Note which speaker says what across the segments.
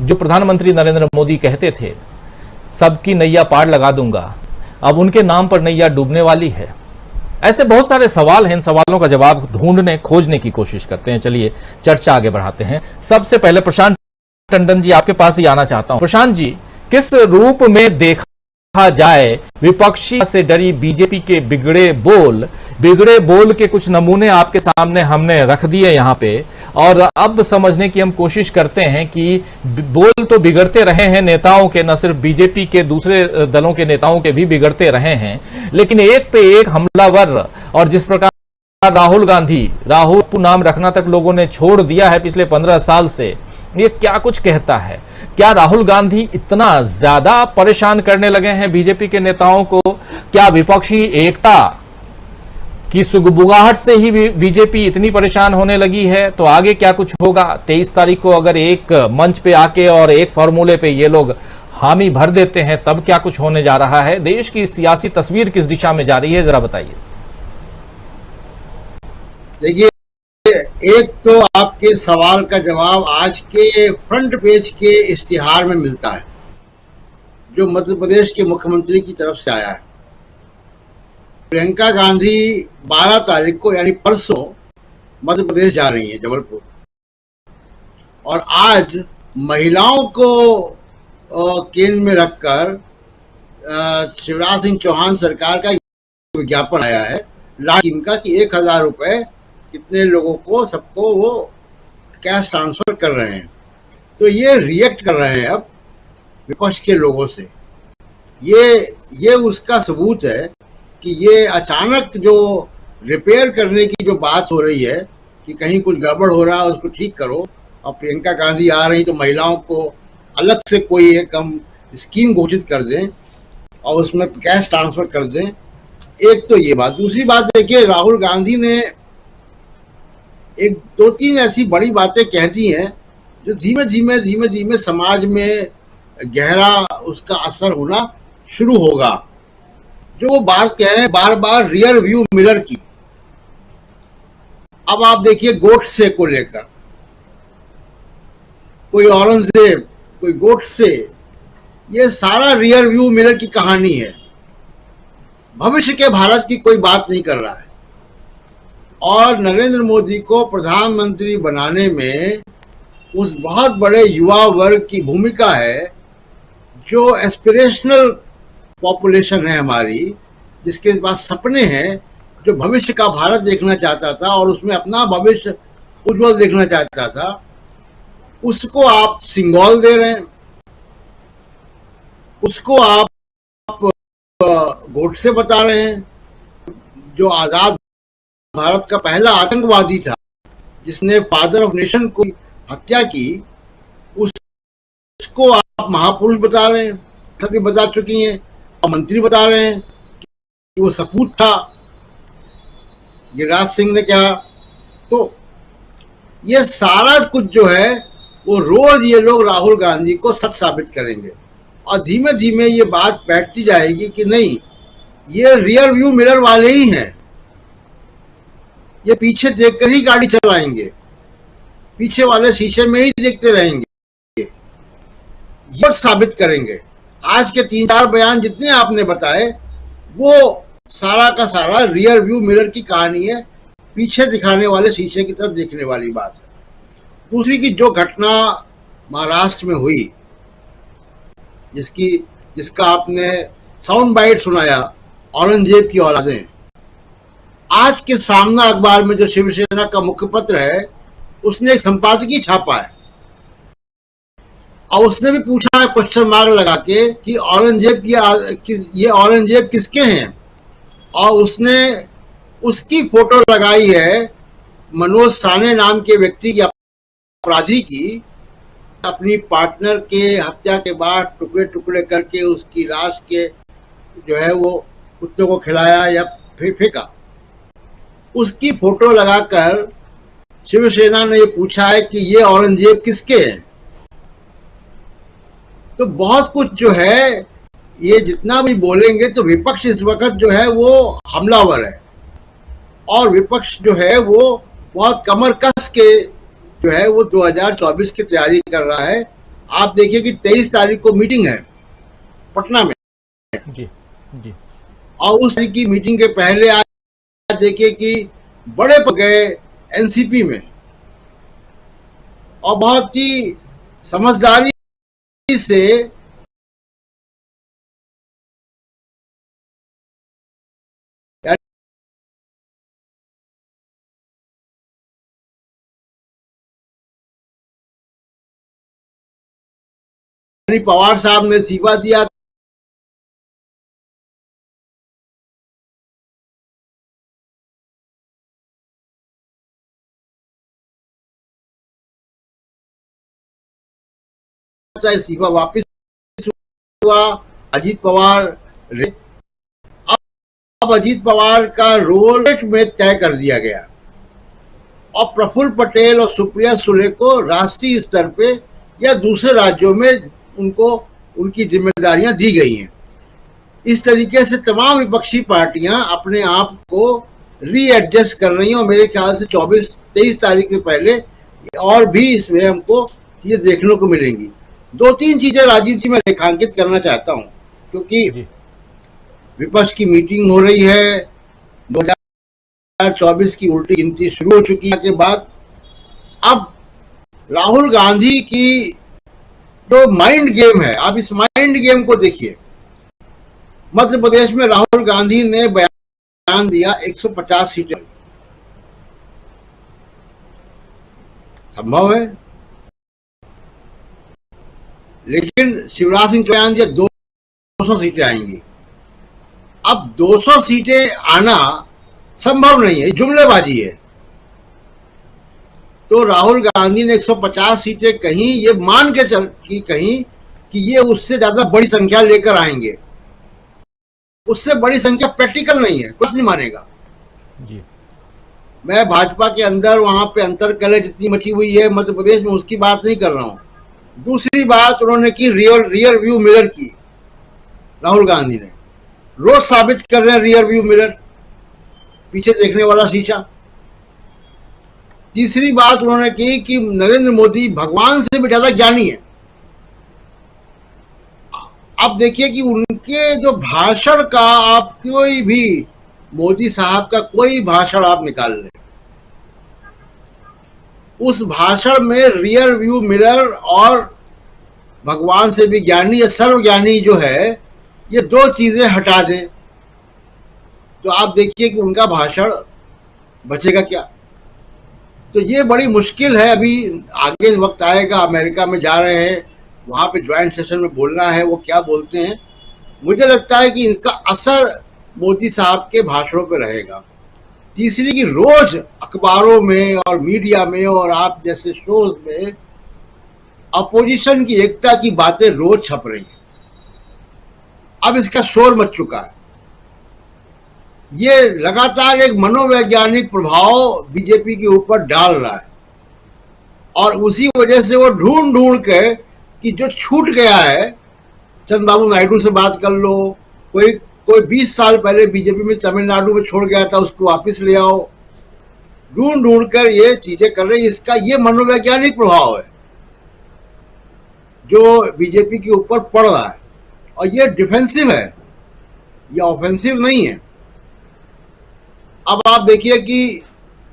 Speaker 1: जो प्रधानमंत्री नरेंद्र मोदी कहते थे सबकी नैया पार लगा दूंगा, अब उनके नाम पर नैया डूबने वाली है। ऐसे बहुत सारे सवाल हैं, इन सवालों का जवाब ढूंढने खोजने की कोशिश करते हैं। चलिए चर्चा आगे बढ़ाते हैं। सबसे पहले प्रशांत टंडन जी, आपके पास ही आना चाहता हूं। प्रशांत जी, किस रूप में देखा जाए विपक्षी से डरी बीजेपी के बिगड़े बोल के कुछ नमूने आपके सामने हमने रख दिए यहां पे, और अब समझने की हम कोशिश करते हैं कि बोल तो बिगड़ते रहे हैं नेताओं के, न सिर्फ बीजेपी के, दूसरे दलों के नेताओं के भी बिगड़ते रहे हैं, लेकिन एक पे एक हमलावर। और जिस प्रकार राहुल नाम रखना तक लोगों ने छोड़ दिया है पिछले 15 साल से, ये क्या कुछ कहता है? क्या राहुल गांधी इतना ज्यादा परेशान करने लगे हैं बीजेपी के नेताओं को? क्या विपक्षी एकता की सुगबुगाहट से ही बीजेपी इतनी परेशान होने लगी है? तो आगे क्या कुछ होगा? 23 तारीख को अगर एक मंच पे आके और एक फॉर्मूले पे ये लोग हामी भर देते हैं, तब क्या कुछ होने जा रहा है? देश की सियासी तस्वीर किस दिशा में जा रही है, जरा बताइए।
Speaker 2: देखिए, एक तो आपके सवाल का जवाब आज के फ्रंट पेज के इश्तिहार में मिलता है, जो मध्य प्रदेश के मुख्यमंत्री की तरफ से आया है। प्रियंका गांधी 12 तारीख को यानी परसों मध्य प्रदेश जा रही हैं, जबलपुर, और आज महिलाओं को केंद्र में रखकर शिवराज सिंह चौहान सरकार का विज्ञापन आया है लाखिम का कि 1000 रुपए कितने लोगों को, सबको वो कैश ट्रांसफर कर रहे हैं। तो ये रिएक्ट कर रहे हैं अब विपक्ष के लोगों से। ये उसका सबूत है कि ये अचानक जो रिपेयर करने की जो बात हो रही है कि कहीं कुछ गड़बड़ हो रहा है उसको ठीक करो, और प्रियंका गांधी आ रही तो महिलाओं को अलग से कोई एक हम स्कीम घोषित कर दें और उसमें कैश ट्रांसफर कर दें। एक तो ये बात। दूसरी बात देखिए, राहुल गांधी ने एक 2-3 ऐसी बड़ी बातें कह दी हैं जो धीमे धीमे समाज में गहरा उसका असर होना शुरू होगा। जो वो बात कह रहे हैं बार बार रियर व्यू मिरर की। अब आप देखिए, गोडसे को लेकर कोई औरंगजेब, कोई गोडसे, ये सारा रियर व्यू मिरर की कहानी है। भविष्य के भारत की कोई बात नहीं कर रहा है। और नरेंद्र मोदी को प्रधानमंत्री बनाने में उस बहुत बड़े युवा वर्ग की भूमिका है जो एस्पिरेशनल पॉपुलेशन है हमारी, जिसके पास सपने हैं, जो भविष्य का भारत देखना चाहता था और उसमें अपना भविष्य उज्जवल देखना चाहता था। उसको आप सिंगल दे रहे हैं, उसको आप गोडसे बता रहे हैं, जो आजाद भारत का पहला आतंकवादी था जिसने फादर ऑफ नेशन को हत्या की, उसको आप महापुरुष बता रहे हैं, सभी बता चुकी हैं, और मंत्री बता रहे हैं कि वो सपूत था, गिरिराज सिंह ने कहा। तो ये सारा कुछ जो है वो रोज ये लोग राहुल गांधी को सच साबित करेंगे, और धीमे धीमे ये बात बैठती जाएगी कि नहीं, ये रियर व्यू मिरर वाले ही हैं, ये पीछे देखकर ही गाड़ी चलाएंगे, पीछे वाले शीशे में ही देखते रहेंगे, ये साबित करेंगे। आज के 3-4 बयान जितने आपने बताए वो सारा का सारा रियर व्यू मिरर की कहानी है, पीछे दिखाने वाले शीशे की तरफ देखने वाली बात है। दूसरी की जो घटना महाराष्ट्र में हुई, जिसका आपने साउंड बाइट सुनाया, औरंगजेब की औलादें, आज के सामना अखबार में जो शिवसेना का मुखपत्र है उसने एक संपादकीय छापा है, और उसने भी पूछा है क्वेश्चन मार्क लगा के कि ये औरंगजेब किसके हैं, और उसने उसकी फोटो लगाई है मनोज साने नाम के व्यक्ति की, अपराधी की, अपनी पार्टनर के हत्या के बाद टुकड़े टुकड़े करके उसकी लाश के जो है वो कुत्तों को खिलाया या फेंका। उसकी फोटो लगाकर शिवसेना ने ये पूछा है कि ये औरंगजेब किसके हैं। तो बहुत कुछ जो है, ये जितना भी बोलेंगे तो विपक्ष इस वक्त जो है वो हमलावर है, और विपक्ष जो है वो बहुत कमर कस के जो है वो 2024 की तैयारी कर रहा है। आप देखिए कि 23 तारीख को मीटिंग है पटना में,
Speaker 1: जी जी
Speaker 2: और उस तारीख की मीटिंग के पहले आज देखिए कि बड़े पड़ गए एनसीपी में, और बहुत ही समझदारी से पवार साहब ने इस्तीफा दिया, इस्तीफा वापस हुआ। अजीत पवार अब अजीत पवार का रोल में तय कर दिया गया, और प्रफुल्ल पटेल और सुप्रिया सुले को राष्ट्रीय स्तर पे या दूसरे राज्यों में उनको उनकी जिम्मेदारियां दी गई हैं। इस तरीके से तमाम विपक्षी पार्टियां अपने आप को रीएडजस्ट कर रही हैं, और मेरे ख्याल से 23 तारीख से पहले और भी इसमें हमको चीजें देखने को मिलेंगी। 2-3 चीजें राजीव जी मैं रेखांकित करना चाहता हूं, क्योंकि विपक्ष की मीटिंग हो रही है, 2024 की उल्टी गिनती शुरू हो चुकी है के बाद अब राहुल गांधी की जो माइंड गेम है, आप इस माइंड गेम को देखिए। मध्य प्रदेश में राहुल गांधी ने बयान दिया 150 सीटें, संभव है, लेकिन शिवराज सिंह चौहान जी 200 सीटें आएंगी। अब 200 सीटें आना संभव नहीं है, जुमलेबाजी है। तो राहुल गांधी ने 150 सीटें कहीं, ये मान के चल की कहीं कि ये उससे ज्यादा बड़ी संख्या लेकर आएंगे। उससे बड़ी संख्या प्रैक्टिकल नहीं है, कुछ नहीं मानेगा जी। मैं भाजपा के अंदर वहां पे अंतरकलह जितनी मची हुई है मध्य प्रदेश में, उसकी बात नहीं कर रहा हूं। दूसरी बात उन्होंने की, रियर व्यू मिरर की, राहुल गांधी ने रोज साबित कर रहे हैं रियर व्यू मिरर, पीछे देखने वाला शीशा। तीसरी बात उन्होंने की कि नरेंद्र मोदी भगवान से भी ज्यादा ज्ञानी है। अब देखिए कि उनके जो भाषण का, आप कोई भी मोदी साहब का कोई भाषण आप निकाल लें, उस भाषण में रियर व्यू मिरर और भगवान से भी ज्ञानी या सर्वज्ञानी जो है, ये 2 चीजें हटा दें तो आप देखिए कि उनका भाषण बचेगा क्या। तो ये बड़ी मुश्किल है। अभी आगे वक्त आएगा, अमेरिका में जा रहे हैं, वहां पे ज्वाइंट सेशन में बोलना है, वो क्या बोलते हैं। मुझे लगता है कि इसका असर मोदी साहब के भाषणों पर रहेगा। तीसरी की रोज अखबारों में और मीडिया में और आप जैसे शोज में अपोजिशन की एकता की बातें रोज छप रही हैं। अब इसका शोर मच चुका है। ये लगातार एक मनोवैज्ञानिक प्रभाव बीजेपी के ऊपर डाल रहा है, और उसी वजह से वो ढूंढ ढूंढ के कि जो छूट गया है, चंद्रबाबू नायडू से बात कर लो, कोई 20 साल पहले बीजेपी में तमिलनाडु में छोड़ गया था, उसको वापस ले आओ, ढूंढ ढूंढ कर ये चीजें कर रहे हैं। इसका ये मनोवैज्ञानिक प्रभाव है जो बीजेपी के ऊपर पड़ रहा है, और ये डिफेंसिव है, ये ऑफेंसिव नहीं है। अब आप देखिए कि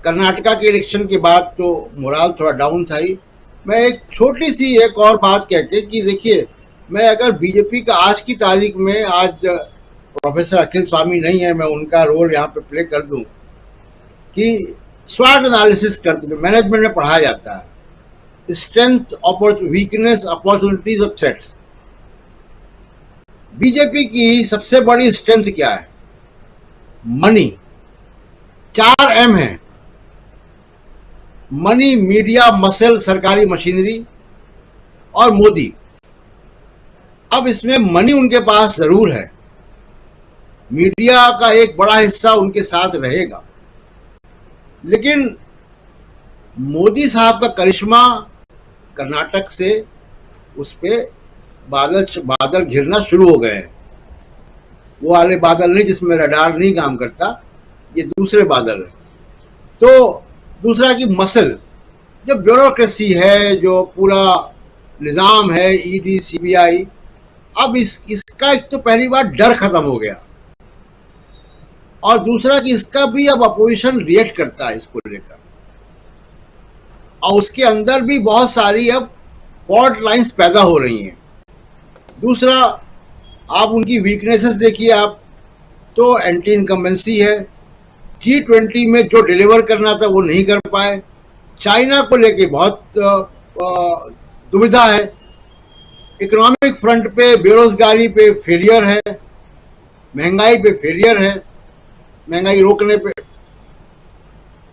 Speaker 2: कर्नाटका के इलेक्शन के बाद तो मोराल थोड़ा डाउन था ही। मैं एक छोटी सी एक और बात कहते कि देखिए, मैं अगर बीजेपी का आज की तारीख में, आज प्रोफेसर अखिल स्वामी नहीं है, मैं उनका रोल यहाँ पे प्ले कर दूं कि स्वॉट एनालिसिस करते हैं, मैनेजमेंट में पढ़ाया जाता है, स्ट्रेंथ, वीकनेस, अपॉर्चुनिटीज और थ्रेट्स। बीजेपी की सबसे बड़ी स्ट्रेंथ क्या है? मनी। 4 M है, मनी, मीडिया, मसल, सरकारी मशीनरी और मोदी। अब इसमें मनी उनके पास जरूर है, मीडिया का एक बड़ा हिस्सा उनके साथ रहेगा, लेकिन मोदी साहब का करिश्मा कर्नाटक से उस पे बादल घिरना शुरू हो गए हैं। वो वाले बादल नहीं जिसमें रडार नहीं काम करता, ये दूसरे बादल है। तो दूसरा की मसल, जो ब्यूरोक्रेसी है, जो पूरा निजाम है, ईडी, सीबीआई, अब इसका एक तो पहली बार डर खत्म हो गया, और दूसरा कि इसका भी अब अपोजिशन रिएक्ट करता है इसको लेकर, और उसके अंदर भी बहुत सारी अब फॉल्ट लाइंस पैदा हो रही हैं। दूसरा, आप उनकी वीकनेसेस देखिए, आप तो एंटी इनकम्बेंसी है, G20 में जो डिलीवर करना था वो नहीं कर पाए, चाइना को लेके बहुत दुविधा है, इकोनॉमिक फ्रंट पे बेरोजगारी पे फेलियर है, महंगाई पे फेलियर है, महंगाई रोकने पे।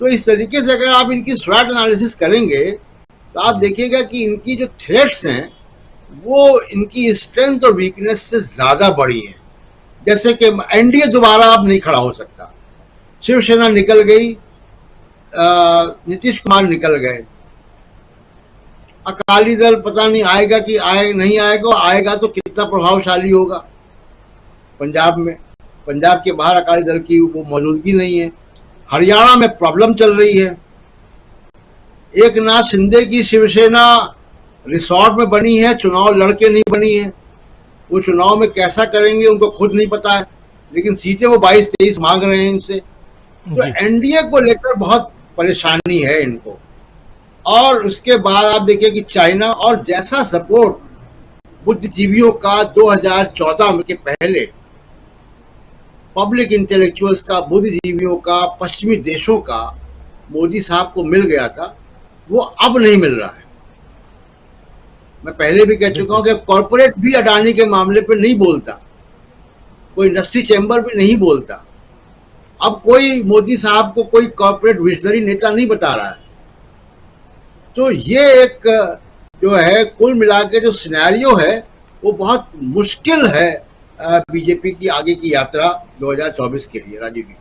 Speaker 2: तो इस तरीके से अगर आप इनकी स्वैट एनालिसिस करेंगे तो आप देखिएगा कि इनकी जो थ्रेट्स हैं वो इनकी स्ट्रेंथ और वीकनेस से ज्यादा बड़ी हैं। जैसे कि एनडीए दोबारा अब नहीं खड़ा हो सकता, शिवसेना निकल गई, नीतीश कुमार निकल गए, अकाली दल पता नहीं आएगा कि नहीं आएगा, आएगा तो कितना प्रभावशाली होगा पंजाब में। पंजाब के बाहर अकाली दल की वो मौजूदगी नहीं है। हरियाणा में प्रॉब्लम चल रही है, एक नाथ शिंदे की शिवसेना रिसोर्ट में बनी है, चुनाव लड़के नहीं बनी है, वो चुनाव में कैसा करेंगे उनको खुद नहीं पता है, लेकिन सीटें वो 22-23 मांग रहे हैं इनसे। तो एनडीए को लेकर बहुत परेशानी है इनको। और उसके बाद आप देखिए कि चाइना और जैसा सपोर्ट बुद्धिजीवियों का 2014 के पहले पब्लिक इंटेलेक्चुअल्स का, बुद्धिजीवियों का, पश्चिमी देशों का मोदी साहब को मिल गया था, वो अब नहीं मिल रहा है। मैं पहले भी कह चुका हूं कि कॉर्पोरेट भी अडानी के मामले पे नहीं बोलता, कोई इंडस्ट्री चैम्बर भी नहीं बोलता। अब कोई मोदी साहब को कोई कॉर्पोरेट विजनरी नेता नहीं बता रहा है। तो ये एक जो है कुल मिला के जो सिनेरियो है वो बहुत मुश्किल है बीजेपी की आगे की यात्रा 2024 के लिए। राजीव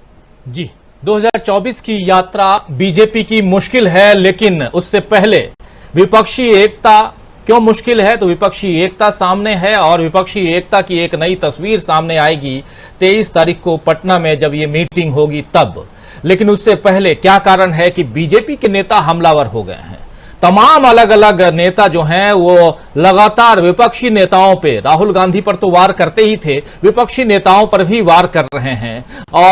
Speaker 1: जी, 2024 की यात्रा बीजेपी की मुश्किल है, लेकिन उससे पहले विपक्षी एकता क्यों मुश्किल है? तो विपक्षी एकता सामने है, और विपक्षी एकता की एक नई तस्वीर सामने आएगी 23 तारीख को पटना में जब ये मीटिंग होगी तब। लेकिन उससे पहले क्या कारण है कि बीजेपी के नेता हमलावर हो गए हैं? तमाम अलग अलग नेता जो हैं वो लगातार विपक्षी नेताओं पे, राहुल गांधी पर तो वार करते ही थे, विपक्षी नेताओं पर भी वार कर रहे हैं। और